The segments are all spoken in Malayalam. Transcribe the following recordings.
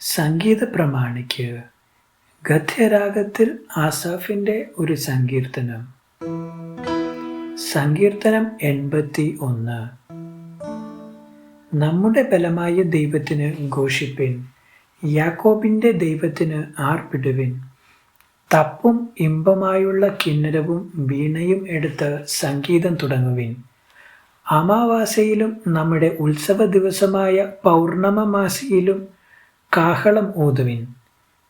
സംഗീത പ്രമാണിക്ക് ഗദ്യരാഗത്തിൽ ആസാഫിന്റെ ഒരു സങ്കീർത്തനം. സങ്കീർത്തനം 81. നമ്മുടെ ബലമായ ദൈവത്തിന് ഘോഷിപ്പിൻ, യാക്കോബിന്റെ ദൈവത്തിന് ആർപ്പിടുവിൻ. തപ്പും ഇമ്പമായുള്ള കിന്നരവും വീണയും എടുത്ത് സംഗീതം തുടങ്ങുവിൻ. അമാവാസ്യയിലും നമ്മുടെ ഉത്സവ ദിവസമായ പൗർണമമാസിയിലും കാഹളം ഊതുവിൻ.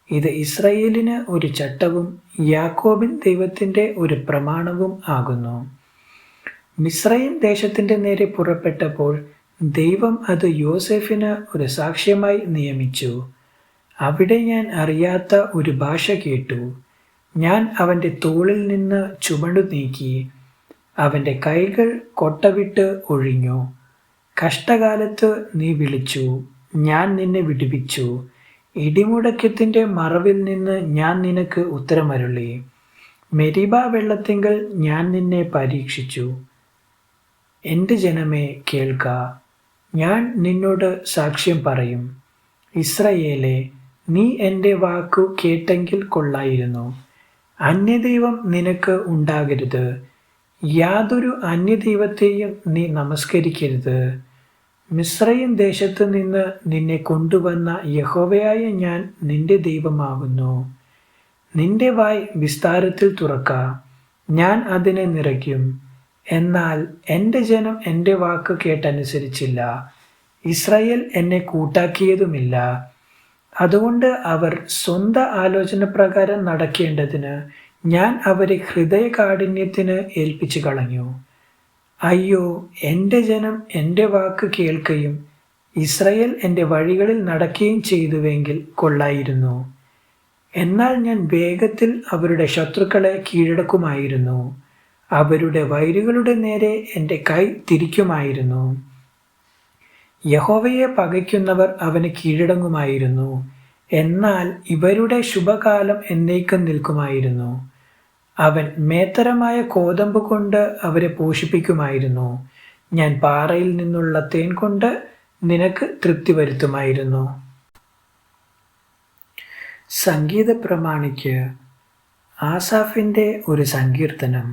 ഇത് ഇസ്രായേലിന് ഒരു ചട്ടവും യാക്കോബിൻ ദൈവത്തിൻ്റെ ഒരു പ്രമാണവും ആകുന്നു. മിസ്രയീം ദേശത്തിൻ്റെ നേരെ പുറപ്പെട്ടപ്പോൾ ദൈവം അത് യോസേഫിന് ഒരു സാക്ഷ്യമായി നിയമിച്ചു. അവിടെ ഞാൻ അറിയാത്ത ഒരു ഭാഷ കേട്ടു. ഞാൻ അവൻ്റെ തോളിൽ നിന്ന് ചുമടു നീക്കി. അവൻ്റെ കൈകൾ കൊട്ടവിട്ട് ഒഴിഞ്ഞു. കഷ്ടകാലത്ത് നീ വിളിച്ചു, ഞാൻ നിന്നെ വിടുവിച്ചു. ഇടിമുടക്കത്തിൻ്റെ മറവിൽ നിന്ന് ഞാൻ നിനക്ക് ഉത്തരമരുളി. മെരിബ വെള്ളത്തിങ്കൽ ഞാൻ നിന്നെ പരീക്ഷിച്ചു. എൻ്റെ ജനമേ, കേൾക്ക, ഞാൻ നിന്നോട് സാക്ഷ്യം പറയും. ഇസ്രായേലേ, നീ എൻ്റെ വാക്കു കേട്ടെങ്കിൽ കൊള്ളായിരുന്നു. അന്യദൈവം നിനക്ക് ഉണ്ടാകരുത്. യാതൊരു അന്യദൈവത്തെയും നീ നമസ്കരിക്കരുത്. മിസ്രയീം ദേശത്തു നിന്ന് നിന്നെ കൊണ്ടുവന്ന യഹോവയായ ഞാൻ നിന്റെ ദൈവമാകുന്നു. നിന്റെ വായ് വിസ്താരത്തിൽ തുറക്ക, ഞാൻ അതിനെ നിറയ്ക്കും. എന്നാൽ എൻ്റെ ജനം എൻ്റെ വാക്ക് കേട്ടനുസരിച്ചില്ല. ഇസ്രായേൽ എന്നെ കൂട്ടാക്കിയതുമില്ല. അതുകൊണ്ട് അവർ സ്വന്തം ആലോചന പ്രകാരം നടക്കേണ്ടതിന് ഞാൻ അവരെ ഹൃദയകാഠിന്യത്തിന് ഏൽപ്പിച്ചു കളഞ്ഞു. അയ്യോ, എൻ്റെ ജനം എൻ്റെ വാക്ക് കേൾക്കുകയും ഇസ്രായേൽ എൻ്റെ വഴികളിൽ നടക്കുകയും ചെയ്തുവെങ്കിൽ കൊള്ളായിരുന്നു. എന്നാൽ ഞാൻ വേഗത്തിൽ അവരുടെ ശത്രുക്കളെ കീഴടക്കുമായിരുന്നു. അവരുടെ വൈരികളുടെ നേരെ എൻ്റെ കൈ തിരിക്കുമായിരുന്നു. യഹോവയെ പകയ്ക്കുന്നവർ അവന് കീഴടങ്ങുമായിരുന്നു. എന്നാൽ ഇവരുടെ ശുഭകാലം എന്നേക്കും നിൽക്കുമായിരുന്നു. അവൻ മേത്തരമായ കോതമ്പ് കൊണ്ട് അവരെ പോഷിപ്പിക്കുമായിരുന്നു. ഞാൻ പാറയിൽ നിന്നുള്ള തേൻ കൊണ്ട് നിനക്ക് തൃപ്തി വരുത്തുമായിരുന്നു. സംഗീത പ്രമാണിക്ക് ആസാഫിന്റെ ഒരു സങ്കീർത്തനം.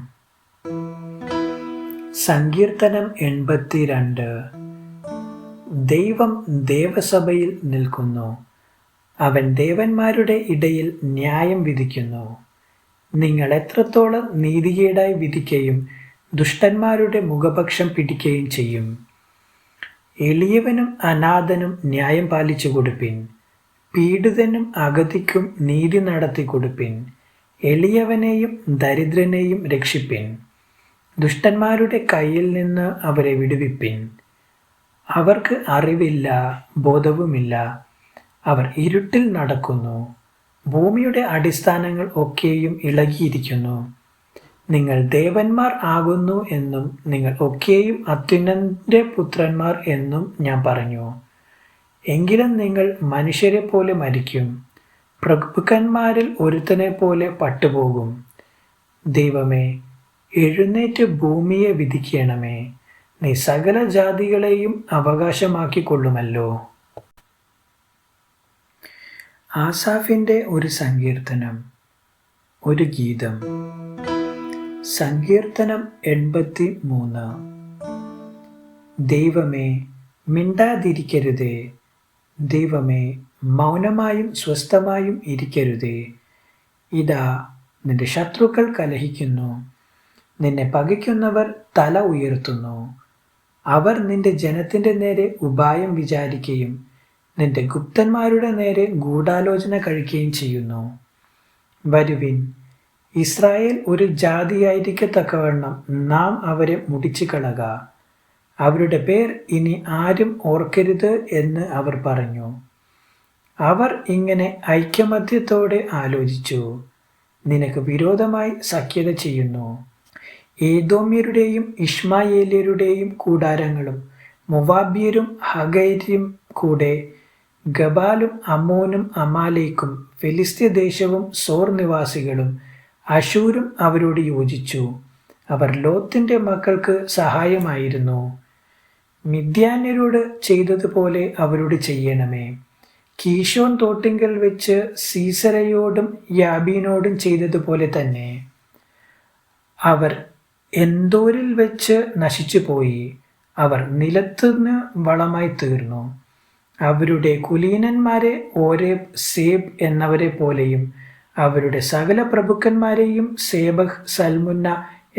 സങ്കീർത്തനം 82. ദൈവം ദേവസഭയിൽ നിൽക്കുന്നു. അവൻ ദേവന്മാരുടെ ഇടയിൽ ന്യായം വിധിക്കുന്നു. നിങ്ങൾ എത്രത്തോളം നീതികേടായി വിധിക്കുകയും ദുഷ്ടന്മാരുടെ മുഖപക്ഷം പിടിക്കുകയും ചെയ്യും. എളിയവനും അനാഥനും ന്യായം പാലിച്ചു കൊടുപ്പിൻ. പീഡിതനും അഗതിക്കും നീതി നടത്തി കൊടുപ്പിൻ. എളിയവനെയും ദരിദ്രനെയും രക്ഷിപ്പിൻ. ദുഷ്ടന്മാരുടെ കയ്യിൽ നിന്ന് അവരെ വിടുവിപ്പിൻ. അവർക്ക് അറിവില്ല, ബോധവുമില്ല. അവർ ഇരുട്ടിൽ നടക്കുന്നു. ഭൂമിയുടെ അടിസ്ഥാനങ്ങൾ ഒക്കെയും ഇളകിയിരിക്കുന്നു. നിങ്ങൾ ദേവന്മാർ ആകുന്നു എന്നും നിങ്ങൾ ഒക്കെയും അത്യുന്നതന്റെ പുത്രന്മാർ എന്നും ഞാൻ പറഞ്ഞു. എങ്കിലും നിങ്ങൾ മനുഷ്യരെ പോലെ മരിക്കും. പ്രഭുക്കന്മാരിൽ ഒരുത്തനെ പോലെ പട്ടുപോകും. ദൈവമേ, എഴുന്നേറ്റ് ഭൂമിയെ വിധിക്കണമേ. നീ സകല ജാതികളെയും അവകാശമാക്കിക്കൊള്ളുമല്ലോ. ആസാഫിന്റെ ഒരു സങ്കീർത്തനം, ഒരു ഗീതം. സങ്കീർത്തനം 83. ദൈവമേ, മിണ്ടാതിരിക്കരുതേ. ദൈവമേ, മൗനമായും സ്വസ്ഥമായും ഇരിക്കരുതേ. ഇതാ, നിന്റെ ശത്രുക്കൾ കലഹിക്കുന്നു. നിന്നെ പകയ്ക്കുന്നവർ തല ഉയർത്തുന്നു. അവർ നിന്റെ ജനത്തിൻ്റെ നേരെ ഉപായം വിചാരിക്കുകയും നിന്റെ ഗുപ്തന്മാരുടെ നേരെ ഗൂഢാലോചന കഴിക്കുകയും ചെയ്യുന്നു. വരുവിൻ, ഇസ്രായേൽ ഒരു ജാതിയായിരിക്കത്തക്കവണ്ണം നാം അവരെ മുടിച്ചു കളക. അവരുടെ പേർ ഇനി ആരും ഓർക്കരുത് എന്ന് അവർ പറഞ്ഞു. അവർ ഇങ്ങനെ ഐക്യമത്യത്തോടെ ആലോചിച്ചു. നിനക്ക് വിരോധമായി സഖ്യത ചെയ്യുന്നു. ഏദോമ്യരുടെയും ഇഷ്മായേല്യരുടെയും കൂടാരങ്ങളും മൊവാബ്യരും ഹഗര്യരും കൂടെ ഗബാലും അമ്മോനും അമാലേക്കും ഫെലിസ്ത്യദേശവും സോർ നിവാസികളും അശൂരും അവരോട് യോജിച്ചു. അവർ ലോത്തിന്റെ മക്കൾക്ക് സഹായമായിരുന്നു. മിദ്യാന്യരോട് ചെയ്തതുപോലെ അവരോട് ചെയ്യണമേ. കീശോൻ തോട്ടിങ്കൽ വെച്ച് സീസരയോടും യാബീനോടും ചെയ്തതുപോലെ തന്നെ അവർ എന്തോരിൽ വെച്ച് നശിച്ചുപോയി. അവർ നിലത്തുനിന്ന് വളമായി തീർന്നു. അവരുടെ കുലീനന്മാരെ ഓരേബ്, സേബ് എന്നവരെ പോലെയും അവരുടെ സകല പ്രഭുക്കന്മാരെയും സേബഹ്, സൽമുന്ന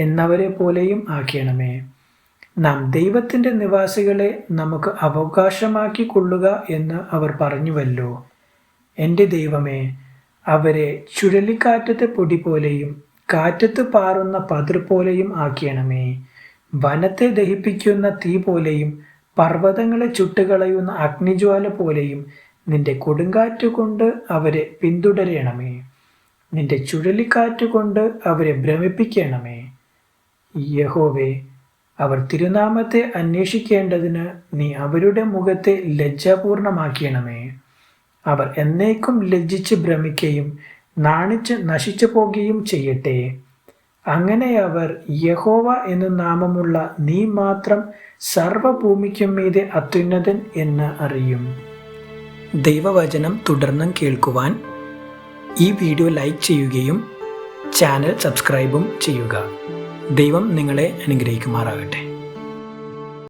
എന്നവരെ പോലെയും ആക്കണമേ. നാം ദൈവത്തിൻ്റെ നിവാസികളെ നമുക്ക് അവകാശമാക്കി കൊള്ളുക എന്ന് അവർ പറഞ്ഞുവല്ലോ. എൻ്റെ ദൈവമേ, അവരെ ചുഴലിക്കാറ്റത്തെ പൊടി പോലെയും കാറ്റത്ത് പാറുന്ന പതിർ പോലെയും ആക്കണമേ. വനത്തെ ദഹിപ്പിക്കുന്ന തീ പോലെയും പർവ്വതങ്ങളെ ചുട്ടുകളയുന്ന അഗ്നിജ്വാല പോലെയും നിന്റെ കൊടുങ്കാറ്റുകൊണ്ട് അവരെ പിന്തുടരണമേ. നിന്റെ ചുഴലിക്കാറ്റുകൊണ്ട് അവരെ ഭ്രമിപ്പിക്കണമേ. യഹോവേ, അവർ തിരുനാമത്തെ അന്വേഷിക്കേണ്ടതിന് നീ അവരുടെ മുഖത്തെ ലജ്ജാപൂർണമാക്കണമേ. അവർ എന്നേക്കും ലജ്ജിച്ച് ഭ്രമിക്കുകയും നാണിച്ച് നശിച്ചു പോകുകയും ചെയ്യട്ടെ. അങ്ങനെ അവർ യഹോവ എന്നു നാമമുള്ള നീ മാത്രം സർവ്വഭൂമിക്കും മീതെ അത്യുന്നതൻ എന്ന് അറിയും. ദൈവവചനം തുടർന്നും കേൾക്കുവാൻ ഈ വീഡിയോ ലൈക്ക് ചെയ്യുകയും ചാനൽ സബ്സ്ക്രൈബും ചെയ്യുക. ദൈവം നിങ്ങളെ അനുഗ്രഹിക്കുമാറാകട്ടെ.